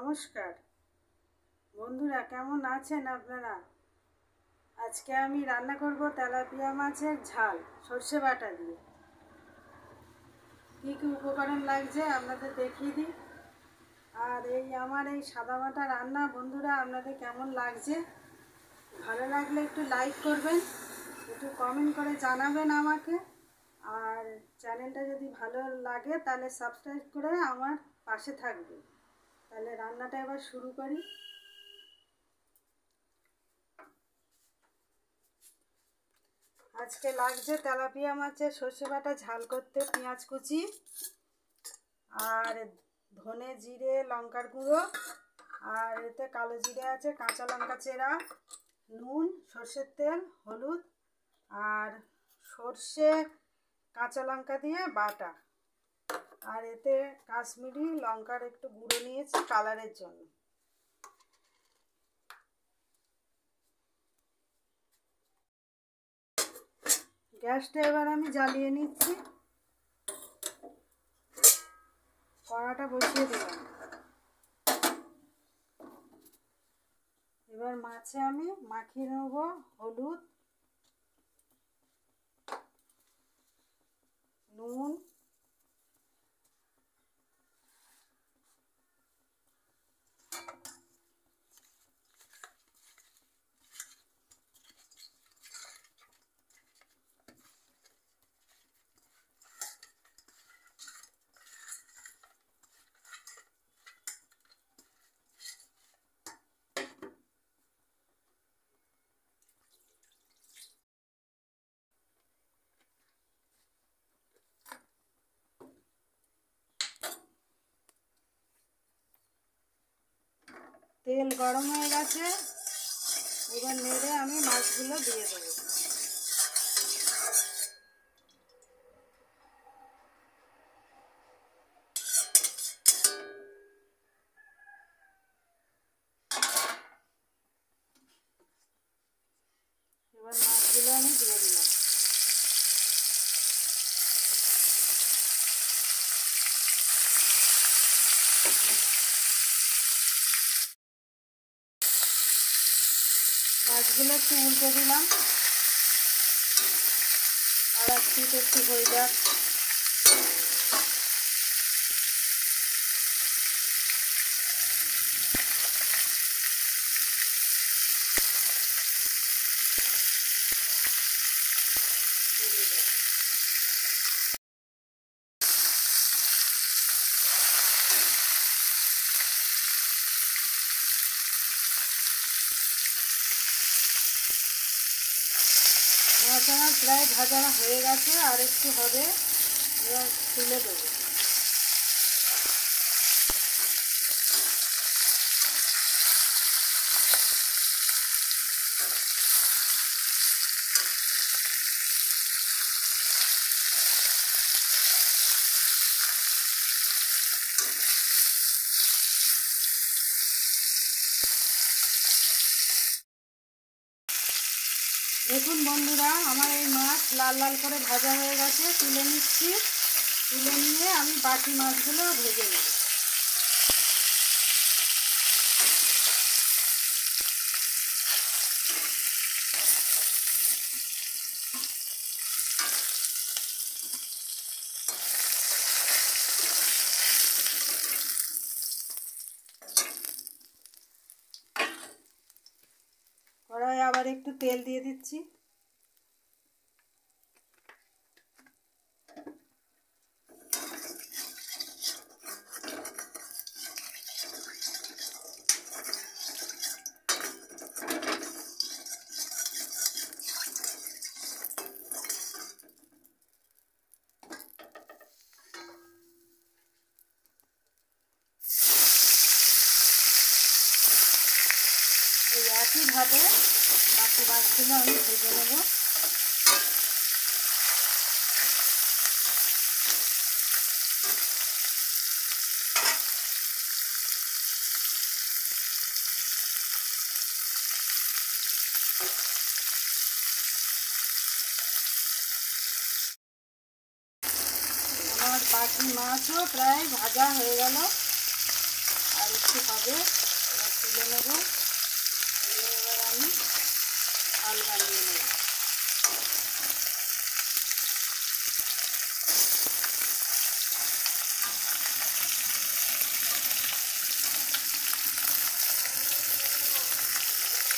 নমস্কার বন্ধুরা, কেমন আছেন আপনারা? আজকে আমি রান্না করব তেলাপিয়া মাছের ঝাল সর্ষে বাটা দিয়ে। কী কী উপকরণ লাগছে আপনাদের দেখিয়ে দিই। আর আমার এই সাদা বাটা রান্না বন্ধুরা আপনাদের কেমন লাগছে, ভালো লাগলে একটু লাইক করবেন, একটু কমেন্ট করে জানাবেন আমাকে। আর চ্যানেলটা যদি ভালো লাগে তাহলে সাবস্ক্রাইব করে আমার পাশে থাকবে। তাহলে রান্নাটা এবার শুরু করি। আজকে লাগছে তেলাপিয়া মাছের সর্ষে বাটা ঝাল করতে পেঁয়াজ কুচি আর ধনে জিরে লঙ্কার গুঁড়ো, আর এতে কালো জিরে আছে, কাঁচা লঙ্কা চেরা, নুন, সর্ষের তেল, হলুদ আর সর্ষে কাঁচা লঙ্কা দিয়ে বাটা, আর এতে কাশ্মীরি লঙ্কার একটু গুঁড়ো নিয়েছি কালারের জন্য। গ্যাসটা এবার আমি জ্বালিয়ে নিচ্ছি, কড়াটা বসিয়ে দিলাম। এবার মাছে আমি মাখিয়ে নেব হলুদ, নুন, তেল গরম হয়ে গেছে, এবার নেড়ে আমি মাছগুলো দিয়ে দেবো। এবার মাছগুলো আমি দিয়ে দিলাম। মাছগুলো একটু উল্টে দিলাম, আর একটু হয়ে যাক। মাছ আমার প্রায় ভাজা হয়ে গেছে, আর একটু হবে, এবার তুলে দেবো। দেখুন বন্ধুরা, আমার এই মাছ লাল লাল করে ভাজা হয়ে গেছে, তুলে নিচ্ছি। তুলে নিয়ে আমি বাকি মাছগুলো ভেজে নেব। কড়াই আবার একটু তেল দিয়ে দিচ্ছি। এই একইভাবে বাকি মাছগুলো আমি ভেজে নেব। আমার বাকি মাছও প্রায় ভাজা হয়ে গেল, আর একটু হবে। তুলে নেব। এবার আমি ঝাল বানিয়ে নেব।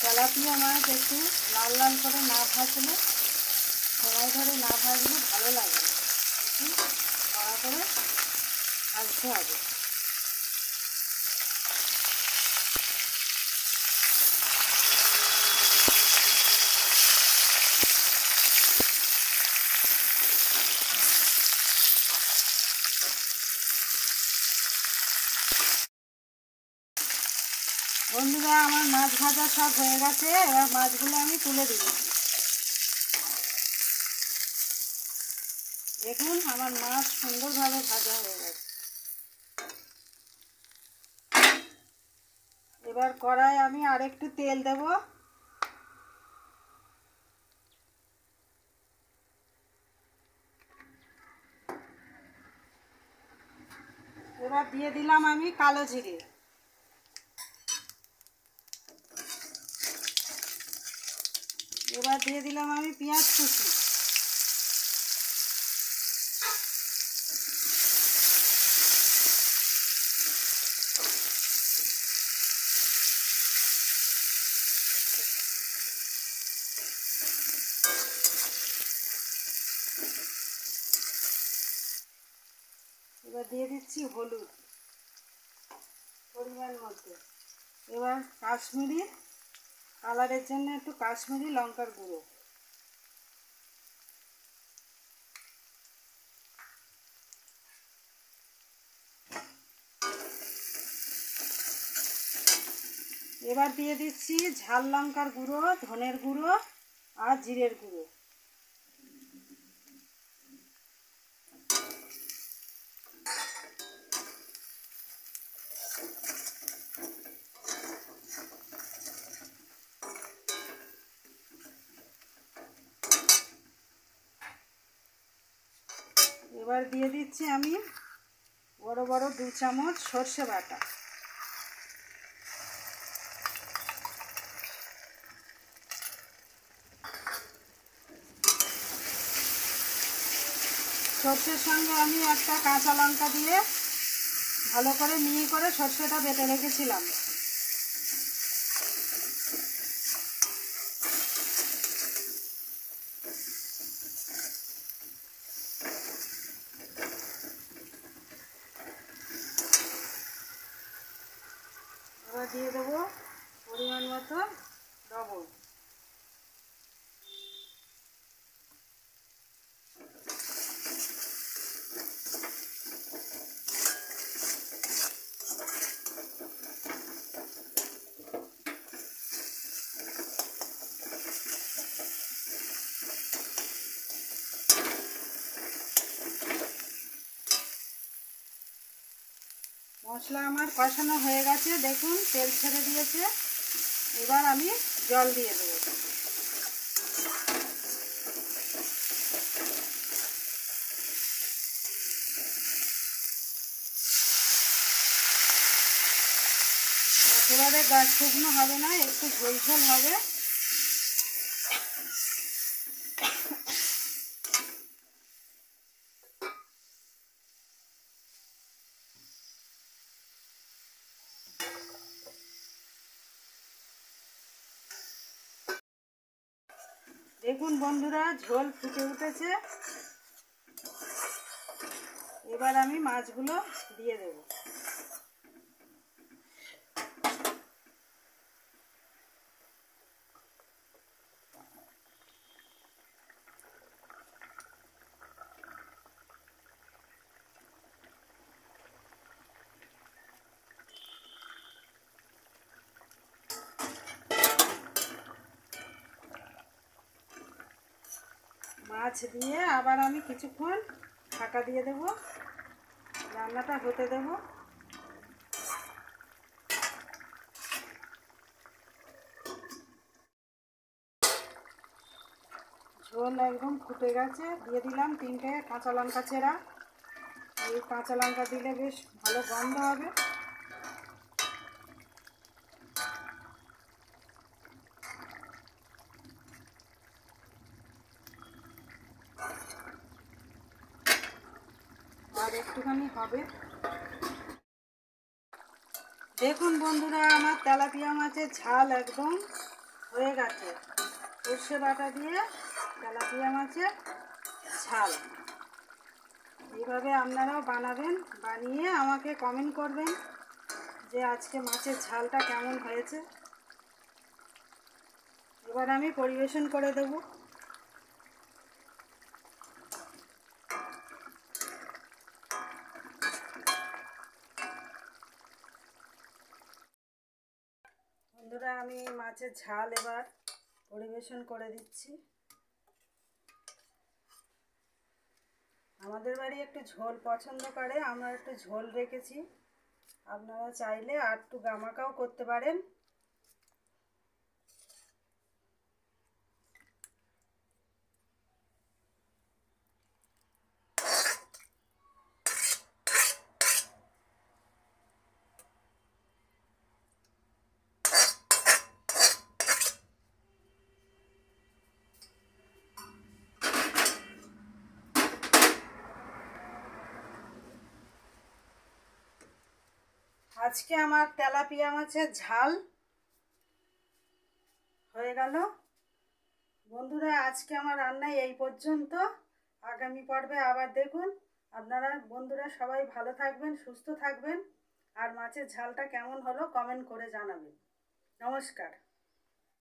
তেলাপিয়া মাছ একটু লাল লাল করে না ভাজলে, সময় ধরে না ভাজলে ভালো লাগে না, কড়া করে ভাজতে হবে। বন্ধুরা, আমার মাছ ভাজা সব হয়ে গেছে। এবার মাছগুলো আমি তুলে দিচ্ছি। দেখুন, আমার মাছ সুন্দরভাবে ভাজা হয়ে গেছে। এবার কড়াই আমি আরেকটু তেল দেব। এবার দিয়ে দিলাম আমি কালো জিরে। এবার দিয়ে দিলাম আমি পেঁয়াজ কুচি। এবার দিয়ে দিচ্ছি হলুদ পরিমাণ মতো। এবার কাশ্মীরি কালারের জন্য একটু কাশ্মীরি লঙ্কার গুঁড়ো। এবার দিয়ে দিচ্ছি ঝাল লঙ্কার গুঁড়ো, ধনের গুঁড়ো আর জিরের গুঁড়ো। এবার দিয়ে দিচ্ছি আমি বড় বড় 2 চামচ সর্ষে বাটা। সর্ষের সঙ্গে আমি একটা কাঁচা লঙ্কা দিয়ে ভালো করে মিহি করে সর্ষেটা বেটে রেখেছিলাম। এবার দিয়ে দেবো পরিমাণ মতো লবণ। মশলা আমার কষানো হয়ে গেছে, দেখুন তেল ছেড়ে দিয়েছে। এবার আমি জল দিয়ে দেবো। একেবারে গাছ শুকনো হবে না, একটু ঝোল ঝোল হবে। দেখুন বন্ধুরা, ঝোল ফুটে উঠেছে। এবার আমি মাছগুলো দিয়ে দেব। মাছ দিয়ে আবার আমি কিছুক্ষণ ঢাকা দিয়ে দেব, রান্নাটা হতে দেব। ঝোল একদম ফুটে গেছে। দিয়ে দিলাম 3টে কাঁচা লঙ্কা চেরা। এই কাঁচা লঙ্কা দিলে বেশ ভালো গন্ধ হবে। একটুখানি হবে। দেখুন বন্ধুরা, আমার তেলাপিয়া মাছের ঝাল একদম হয়ে গেছে। সর্ষে বাটা দিয়ে তেলাপিয়া মাছের ঝাল। এইভাবে আপনারাও বানাবেন, বানিয়ে আমাকে কমেন্ট করবেন যে আজকে মাছের ঝালটা কেমন হয়েছে। এবার আমি পরিবেশন করে দেব। বন্ধুরা, আমি মাছের ঝাল এবার পরিবেশন করে দিচ্ছি। আমাদের বাড়ি একটু ঝোল পছন্দ করে, আমরা একটু ঝোল রেখেছি। আপনারা চাইলে আর একটু গামাকাও করতে পারেন। আজকে আমার তেলাপিয়া মাছের ঝাল হয়ে গেল। বন্ধুরা, আজকে আমার রান্না এই পর্যন্ত। আগামী পর্বে আবার দেখুন। আপনারা বন্ধুরা সবাই ভালো থাকবেন, সুস্থ থাকবেন, আর মাছের ঝালটা কেমন হলো কমেন্ট করে জানাবেন। নমস্কার।